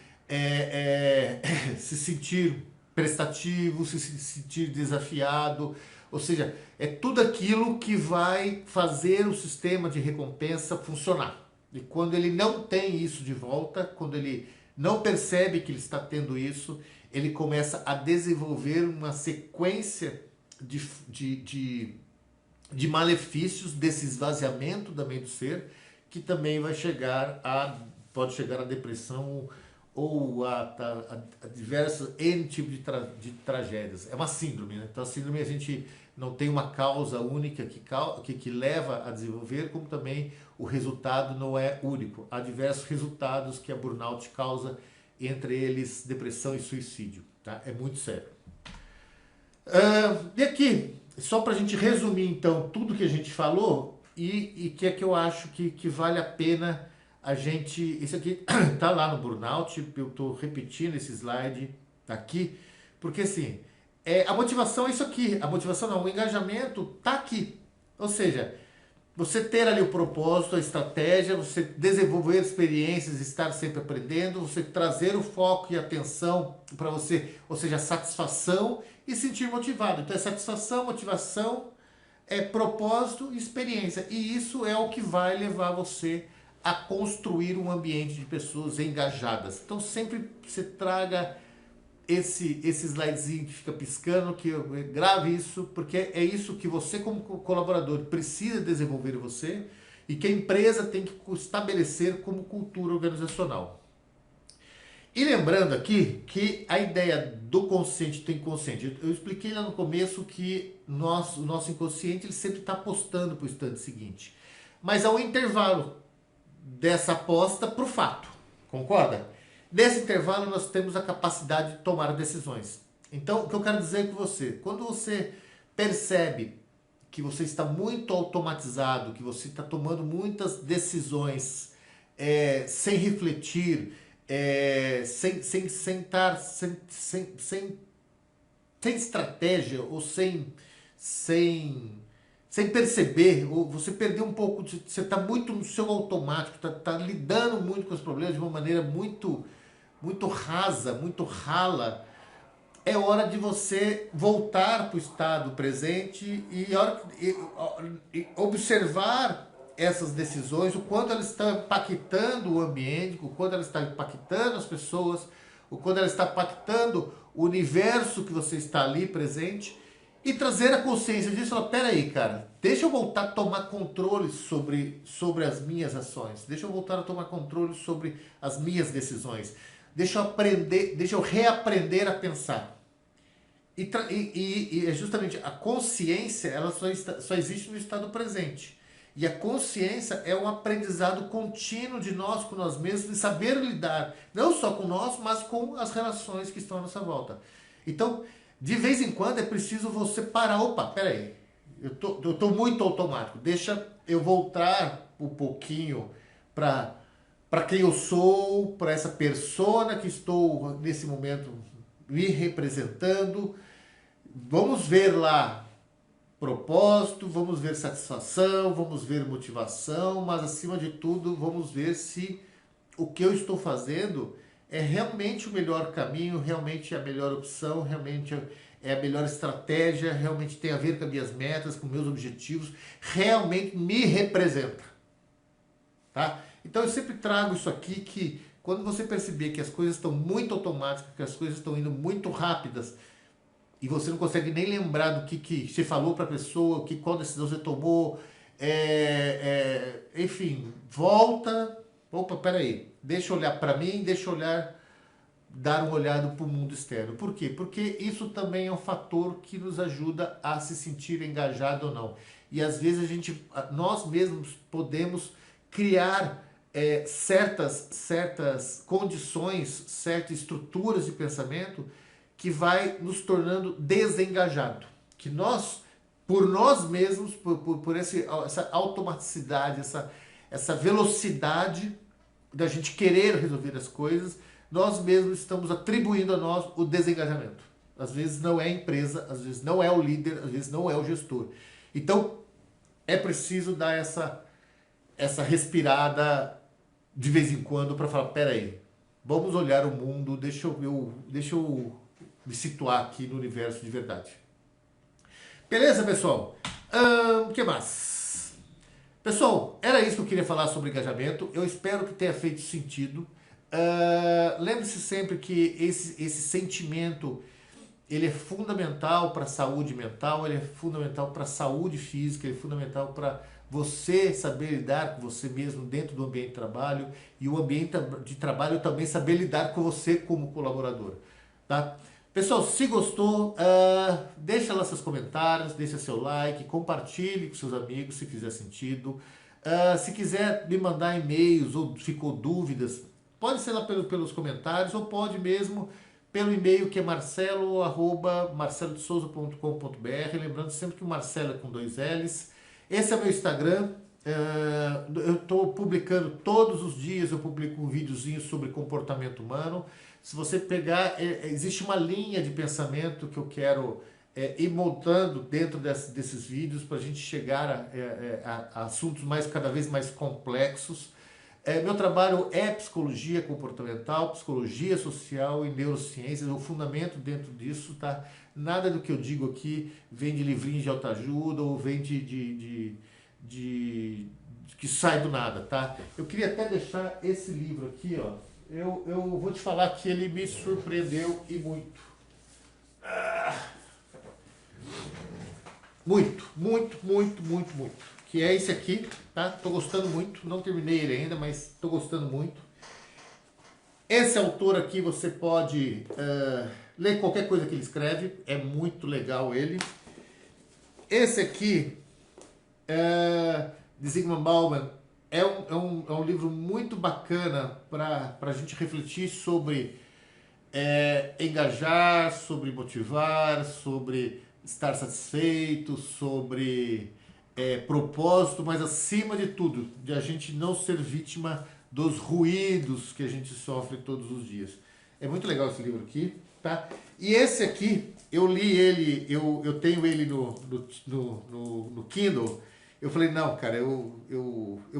se sentir prestativo, se sentir desafiado, ou seja, é tudo aquilo que vai fazer o sistema de recompensa funcionar. E quando ele não tem isso de volta, quando ele não percebe que ele está tendo isso, ele começa a desenvolver uma sequência de malefícios desse esvaziamento também do ser, que também pode chegar à depressão ou a diversos N tipos de tragédias. É uma síndrome, né? Então a síndrome a gente não tem uma causa única que leva a desenvolver, como também o resultado não é único. Há diversos resultados que a burnout causa, entre eles depressão e suicídio. Tá? É muito sério. E aqui, só para a gente resumir então tudo que a gente falou, e que é que eu acho que vale a pena a gente... Isso aqui tá lá no burnout, eu estou repetindo esse slide aqui, porque assim, a motivação é isso aqui, a motivação não, o engajamento tá aqui. Ou seja, você ter ali o propósito, a estratégia, você desenvolver experiências, estar sempre aprendendo, você trazer o foco e atenção para você, ou seja, satisfação e sentir motivado. Então é satisfação, motivação, propósito e experiência. E isso é o que vai levar você a construir um ambiente de pessoas engajadas. Então sempre você traga esse slidezinho que fica piscando, que eu grave isso, porque é isso que você como colaborador precisa desenvolver em você e que a empresa tem que estabelecer como cultura organizacional. E lembrando aqui que a ideia do consciente do inconsciente, eu expliquei lá no começo que o nosso inconsciente ele sempre está apostando para o instante seguinte, mas há um intervalo dessa aposta para o fato, concorda? Nesse intervalo nós temos a capacidade de tomar decisões. Então o que eu quero dizer com você, quando você percebe que você está muito automatizado, que você está tomando muitas decisões sem refletir, sem estratégia ou sem perceber, ou você perdeu um pouco, você está muito no seu automático, está lidando muito com os problemas de uma maneira muito rasa, muito rala, é hora de você voltar para o estado presente e observar essas decisões, o quanto elas estão impactando o ambiente, o quanto elas estão impactando as pessoas, o quanto elas estão impactando o universo que você está ali presente, e trazer a consciência disso. Falar, peraí, cara, deixa eu voltar a tomar controle sobre as minhas ações, deixa eu voltar a tomar controle sobre as minhas decisões, deixa eu reaprender a pensar. E é justamente a consciência, ela só existe no estado presente. E a consciência é um aprendizado contínuo de nós com nós mesmos, de saber lidar, não só com nós, mas com as relações que estão à nossa volta. Então, de vez em quando é preciso você parar. Opa, peraí, eu tô muito automático, deixa eu voltar um pouquinho para quem eu sou, para essa persona que estou nesse momento me representando. Vamos ver lá propósito, vamos ver satisfação, vamos ver motivação, mas acima de tudo vamos ver se o que eu estou fazendo é realmente o melhor caminho, realmente é a melhor opção, realmente é a melhor estratégia, realmente tem a ver com as minhas metas, com meus objetivos, realmente me representa, tá? Então eu sempre trago isso aqui que quando você perceber que as coisas estão muito automáticas, que as coisas estão indo muito rápidas e você não consegue nem lembrar do que você falou para a pessoa, qual decisão você tomou, enfim, volta, opa, peraí, deixa eu olhar para mim, deixa eu olhar, dar uma olhada para o mundo externo. Por quê? Porque isso também é um fator que nos ajuda a se sentir engajado ou não. E às vezes nós mesmos podemos criar certas condições, certas estruturas de pensamento que vai nos tornando desengajado. Que nós, por nós mesmos, por essa automaticidade, essa velocidade da gente querer resolver as coisas, nós mesmos estamos atribuindo a nós o desengajamento. Às vezes não é a empresa, às vezes não é o líder, às vezes não é o gestor. Então, é preciso dar essa respirada de vez em quando para falar, peraí, vamos olhar o mundo, deixa eu me situar aqui no universo de verdade. Beleza, pessoal? O que mais? Pessoal, era isso que eu queria falar sobre engajamento. Eu espero que tenha feito sentido. Lembre-se sempre que esse sentimento ele é fundamental para a saúde mental, ele é fundamental para a saúde física, ele é fundamental para você saber lidar com você mesmo dentro do ambiente de trabalho e o ambiente de trabalho também saber lidar com você como colaborador, tá? Pessoal, se gostou, deixa lá seus comentários, deixa seu like, compartilhe com seus amigos se fizer sentido. Se quiser me mandar e-mails ou ficou dúvidas, pode ser lá pelos comentários ou pode mesmo pelo e-mail que é marcelo@marcelodesouza.com.br. Lembrando sempre que o Marcelo é com 2 L's. Esse é meu Instagram. Eu estou publicando todos os dias, eu publico um videozinho sobre comportamento humano. Se você pegar, existe uma linha de pensamento que eu quero ir montando dentro desses vídeos para a gente chegar a assuntos cada vez mais complexos. Meu trabalho é psicologia comportamental, psicologia social e neurociências, o fundamento dentro disso, tá? Nada do que eu digo aqui vem de livrinhos de autoajuda ou vem que sai do nada, tá? Eu queria até deixar esse livro aqui, ó. Eu vou te falar que ele me surpreendeu e muito. Muito, muito, muito, muito, muito. Que é esse aqui, tá? Tô gostando muito. Não terminei ele ainda, mas tô gostando muito. Esse autor aqui você pode ler qualquer coisa que ele escreve. É muito legal ele. Esse aqui, de Zygmunt Bauman, é um livro muito bacana para a gente refletir sobre engajar, sobre motivar, sobre estar satisfeito, sobre propósito, mas acima de tudo, de a gente não ser vítima dos ruídos que a gente sofre todos os dias. É muito legal esse livro aqui, tá? E esse aqui, eu li ele, eu tenho ele no Kindle. Eu falei, não, cara, eu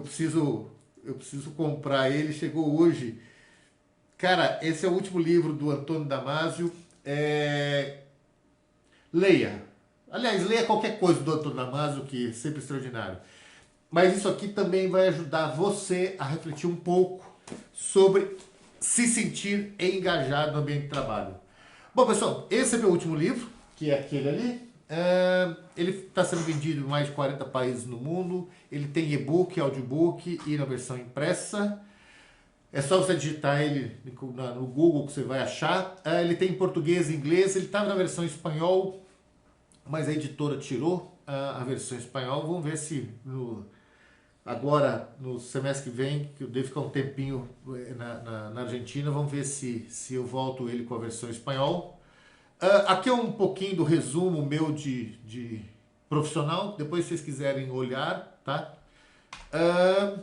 preciso comprar ele, chegou hoje. Cara, esse é o último livro do Antônio Damasio. Leia. Aliás, leia qualquer coisa do Antônio Damasio, que é sempre extraordinário. Mas isso aqui também vai ajudar você a refletir um pouco sobre se sentir engajado no ambiente de trabalho. Bom, pessoal, esse é meu último livro, que é aquele ali. Ele está sendo vendido em mais de 40 países no mundo. Ele tem e-book, audiobook e na versão impressa. É só você digitar ele no Google que você vai achar. Ele tem em português e inglês. Ele estava na versão espanhol, mas a editora tirou a versão espanhol. Vamos ver se agora, no semestre que vem, que eu devo ficar um tempinho na Argentina, vamos ver se eu volto ele com a versão espanhol. Aqui é um pouquinho do resumo meu de profissional, depois se vocês quiserem olhar, tá?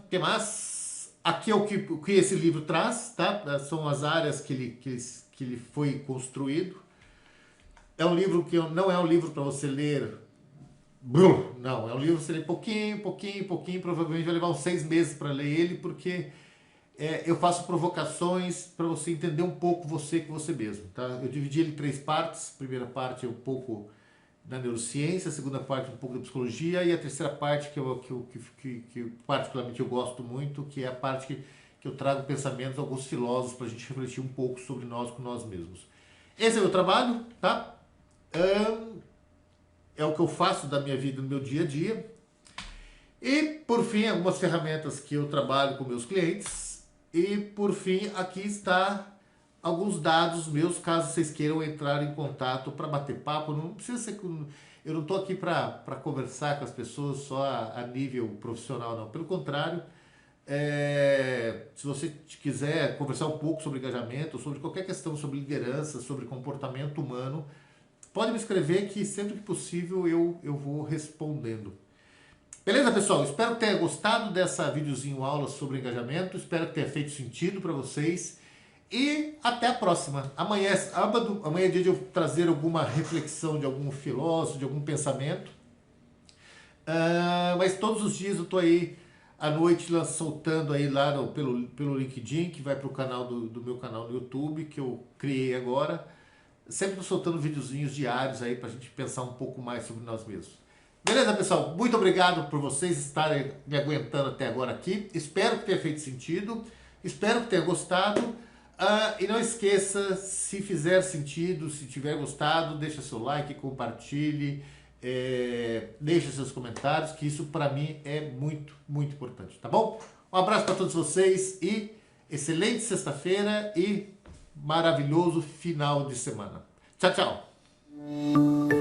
Que mais? Aqui é o que esse livro traz, tá? São as áreas que ele foi construído. É um livro que não é um livro para você ler. Não, é um livro que você lê pouquinho, provavelmente vai levar uns 6 meses para ler ele, porque eu faço provocações para você entender um pouco você que você mesmo. Tá? Eu dividi ele em 3 partes. A primeira parte é um pouco da neurociência, a segunda parte um pouco da psicologia e a terceira parte que particularmente eu gosto muito, que é a parte que eu trago pensamentos de alguns filósofos para a gente refletir um pouco sobre nós com nós mesmos. Esse é o meu trabalho, tá? É o que eu faço da minha vida no meu dia a dia. E, por fim, algumas ferramentas que eu trabalho com meus clientes. E, por fim, aqui está alguns dados meus, caso vocês queiram entrar em contato para bater papo. Não precisa ser... Eu não estou aqui para conversar com as pessoas só a nível profissional, não. Pelo contrário, se você quiser conversar um pouco sobre engajamento, sobre qualquer questão, sobre liderança, sobre comportamento humano, pode me escrever que sempre que possível eu vou respondendo. Beleza, pessoal? Espero que tenha gostado dessa videozinho aula sobre engajamento. Espero que tenha feito sentido para vocês. E até a próxima. Amanhã é sábado. Amanhã é dia de eu trazer alguma reflexão de algum filósofo, de algum pensamento. Mas todos os dias eu estou aí à noite soltando aí lá pelo LinkedIn, que vai para o canal do meu canal no YouTube, que eu criei agora. Sempre estou soltando videozinhos diários aí para a gente pensar um pouco mais sobre nós mesmos. Beleza, pessoal? Muito obrigado por vocês estarem me aguentando até agora aqui. Espero que tenha feito sentido. Espero que tenha gostado. E não esqueça, se fizer sentido, se tiver gostado, deixa seu like, compartilhe, deixa seus comentários, que isso para mim é muito, muito importante, tá bom? Um abraço para todos vocês e excelente sexta-feira e maravilhoso final de semana. Tchau, tchau!